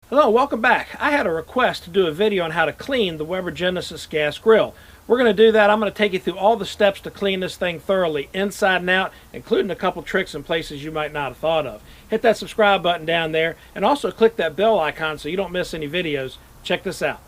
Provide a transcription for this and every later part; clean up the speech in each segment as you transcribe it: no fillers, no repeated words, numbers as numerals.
Hello, welcome back. I had a request to do a video on how to clean the Weber Genesis gas grill. We're going to do that. I'm going to take you through all the steps to clean this thing thoroughly, inside and out, including a couple tricks and places you might not have thought of. Hit that subscribe button down there, and also click that bell icon so you don't miss any videos. Check this out.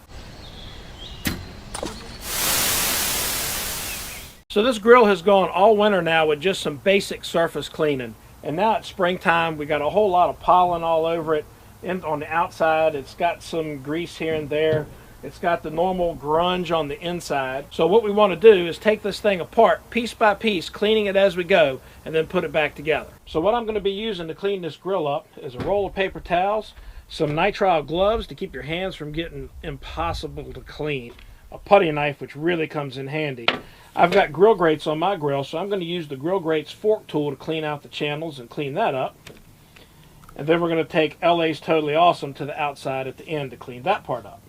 So this grill has gone all winter now with just some basic surface cleaning. And now it's springtime. We got a whole lot of pollen all over it. On the outside, it's got some grease here and there. It's got the normal grunge on the inside. So what we want to do is take this thing apart piece by piece, cleaning it as we go, and then put it back together. So what I'm going to be using to clean this grill up is a roll of paper towels, some nitrile gloves to keep your hands from getting impossible to clean, a putty knife which really comes in handy. I've got grill grates on my grill, so I'm going to use the grill grates fork tool to clean out the channels and clean that up. And then we're going to take LA's Totally Awesome to the outside at the end to clean that part up.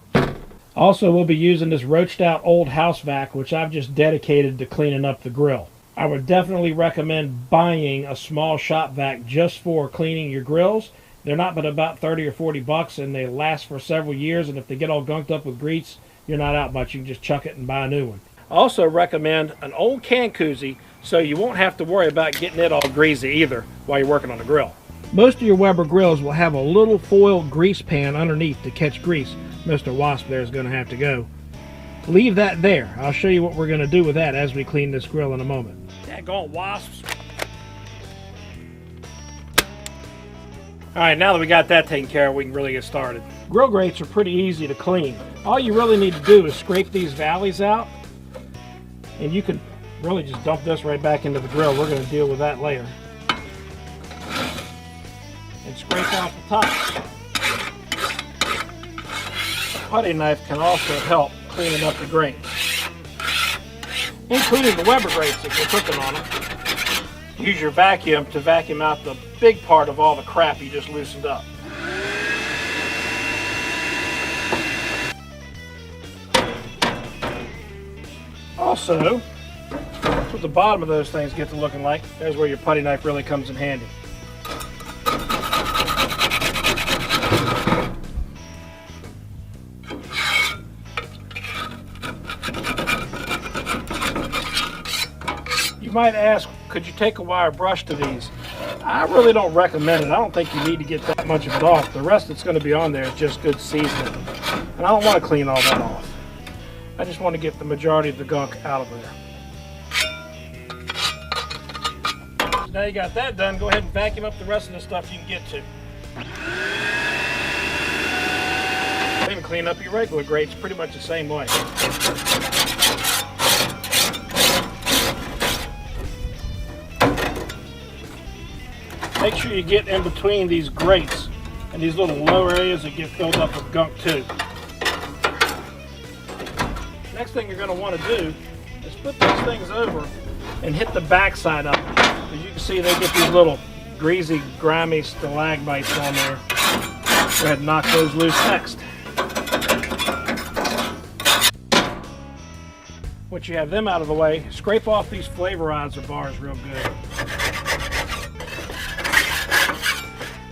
Also, we'll be using this roached out old house vac, which I've just dedicated to cleaning up the grill. I would definitely recommend buying a small shop vac just for cleaning your grills. They're not but about 30 or 40 bucks, and they last for several years, and if they get all gunked up with grease, you're not out much. You can just chuck it and buy a new one. I also recommend an old can koozie so you won't have to worry about getting it all greasy either while you're working on the grill. Most of your Weber grills will have a little foil grease pan underneath to catch grease. Mr. Wasp there is going to have to go. Leave that there. I'll show you what we're going to do with that as we clean this grill in a moment. Daggone wasps. Alright, now that we got that taken care of, we can really get started. Grill grates are pretty easy to clean. All you really need to do is scrape these valleys out, and you can really just dump this right back into the grill. We're going to deal with that later. And scrape out the top. A putty knife can also help cleaning up the grates, including the Weber grates if you're cooking on them. Use your vacuum to vacuum out the big part of all the crap you just loosened up. Also, that's what the bottom of those things get to looking like. There's where your putty knife really comes in handy. You might ask, could you take a wire brush to these? I really don't recommend it. I don't think you need to get that much of it off. The rest that's going to be on there is just good seasoning. And I don't want to clean all that off. I just want to get the majority of the gunk out of there. So now you got that done, go ahead and vacuum up the rest of the stuff you can get to. Then clean up your regular grates pretty much the same way. Make sure you get in between these grates and these little low areas that get filled up with gunk too. Next thing you're going to want to do is flip these things over and hit the back side up. As you can see, they get these little greasy, grimy stalagmites on there. Go ahead and knock those loose next. Once you have them out of the way, scrape off these flavorizer bars real good.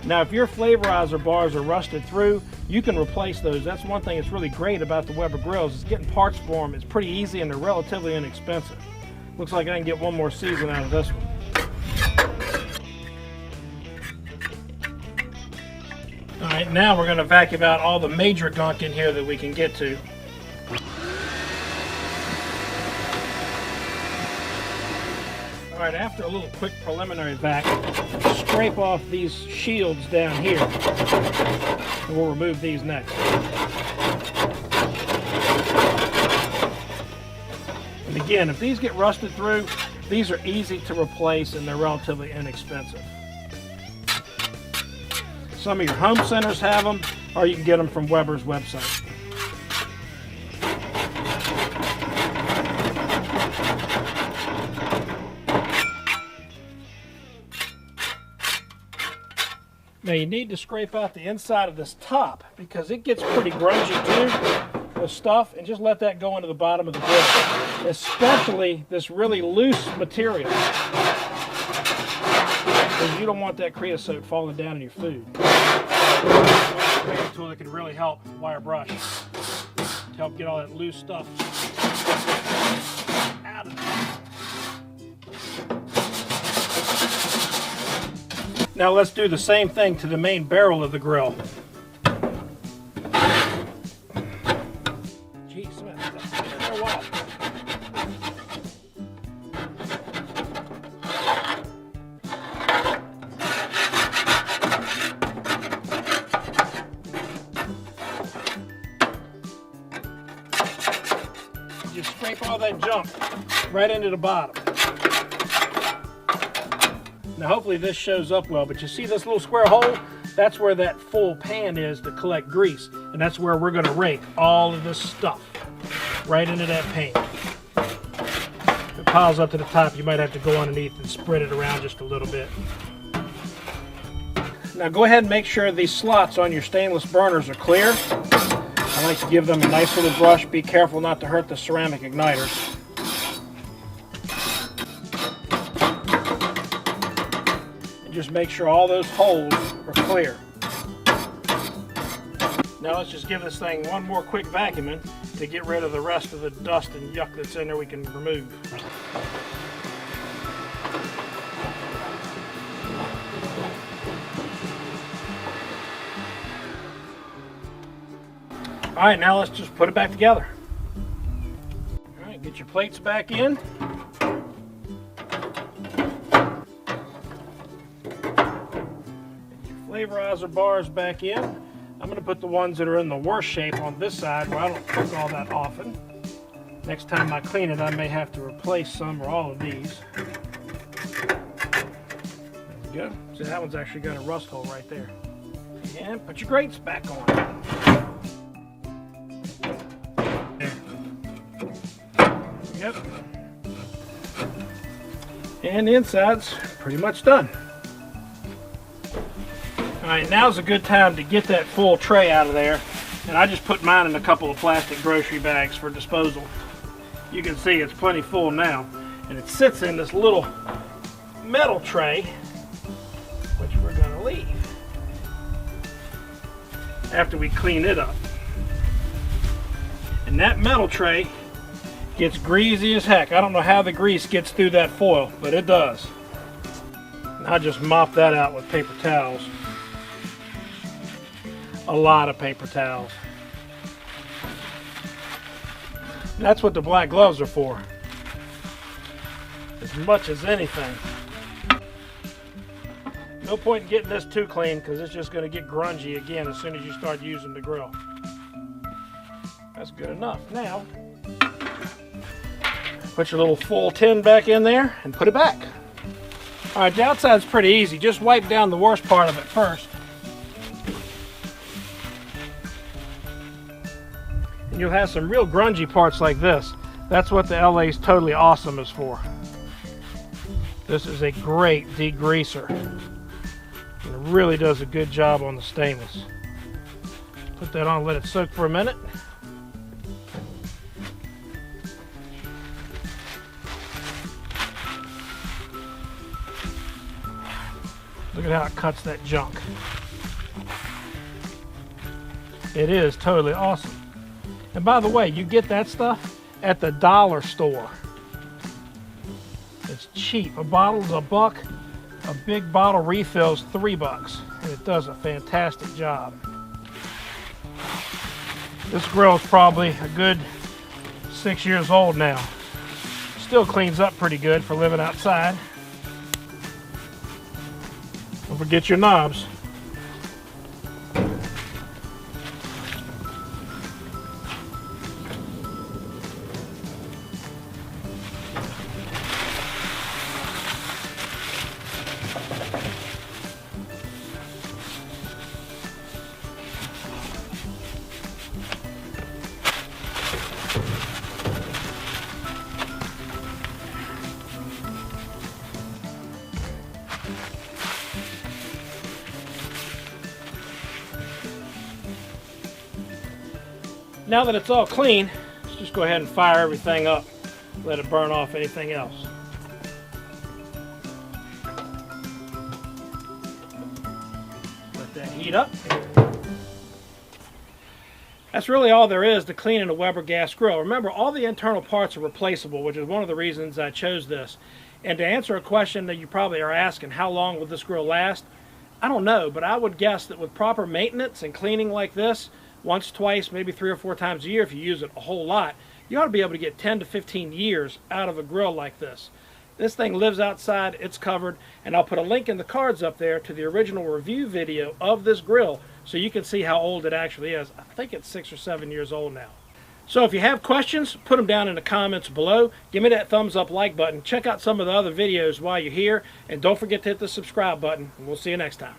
Now, if your flavorizer bars are rusted through, you can replace those. That's one thing that's really great about the Weber grills, is getting parts for them. It's pretty easy and they're relatively inexpensive. Looks like I can get one more season out of this one. All right, now we're going to vacuum out all the major gunk in here that we can get to. All right, after a little quick preliminary vac, scrape off these shields down here, and we'll remove these next. And again, if these get rusted through, these are easy to replace and they're relatively inexpensive. Some of your home centers have them, or you can get them from Weber's website. Now you need to scrape out the inside of this top because it gets pretty grungy too with stuff, and just let that go into the bottom of the grill. Especially this really loose material, because you don't want that creosote falling down in your food. cleaning tool that could really help, wire brush, to help get all that loose stuff out of there. Now let's do the same thing to the main barrel of the grill. Jeez, man, that's been there a while. Just scrape all that junk right into the bottom. Now hopefully this shows up well, but you see this little square hole? That's where that full pan is to collect grease. And that's where we're going to rake all of this stuff right into that pan. If it piles up to the top, you might have to go underneath and spread it around just a little bit. Now go ahead and make sure these slots on your stainless burners are clear. I like to give them a nice little brush. Be careful not to hurt the ceramic igniters. And just make sure all those holes are clear. Now let's just give this thing one more quick vacuuming to get rid of the rest of the dust and yuck that's in there we can remove. All right, now let's just put it back together. All right, get your plates back in. Get your flavorizer bars back in. I'm going to put the ones that are in the worst shape on this side where I don't cook all that often. Next time I clean it, I may have to replace some or all of these. There we go. See, that one's actually got a rust hole right there. And put your grates back on. Yep. And the inside's pretty much done. Alright, now's a good time to get that full tray out of there. And I just put mine in a couple of plastic grocery bags for disposal. You can see it's plenty full now. And it sits in this little metal tray, which we're going to leave after we clean it up. And that metal tray gets greasy as heck. I don't know how the grease gets through that foil, but it does. And I just mop that out with paper towels. A lot of paper towels. And that's what the black gloves are for. As much as anything. No point in getting this too clean because it's just going to get grungy again as soon as you start using the grill. That's good enough. Now, put your little full tin back in there and put it back. Alright, the outside's pretty easy. Just wipe down the worst part of it first. And you'll have some real grungy parts like this. That's what the LA's Totally Awesome is for. This is a great degreaser. And it really does a good job on the stainless. Put that on, let it soak for a minute. Look at how it cuts that junk. It is totally awesome. And by the way, you get that stuff at the dollar store. It's cheap. A bottle's $1. A big bottle refill's $3. And it does a fantastic job. This grill is probably a good 6 years old now. Still cleans up pretty good for living outside. Don't forget your knobs. Now that it's all clean, let's just go ahead and fire everything up. Let it burn off anything else. Let that heat up. That's really all there is to cleaning a Weber gas grill. Remember, all the internal parts are replaceable, which is one of the reasons I chose this. And to answer a question that you probably are asking, how long will this grill last? I don't know, but I would guess that with proper maintenance and cleaning like this, once, twice, maybe 3 or 4 times a year if you use it a whole lot, you ought to be able to get 10 to 15 years out of a grill like this. This thing lives outside, it's covered, and I'll put a link in the cards up there to the original review video of this grill so you can see how old it actually is. I think it's 6 or 7 years old now. So if you have questions, put them down in the comments below. Give me that thumbs up like button. Check out some of the other videos while you're here, and don't forget to hit the subscribe button, and we'll see you next time.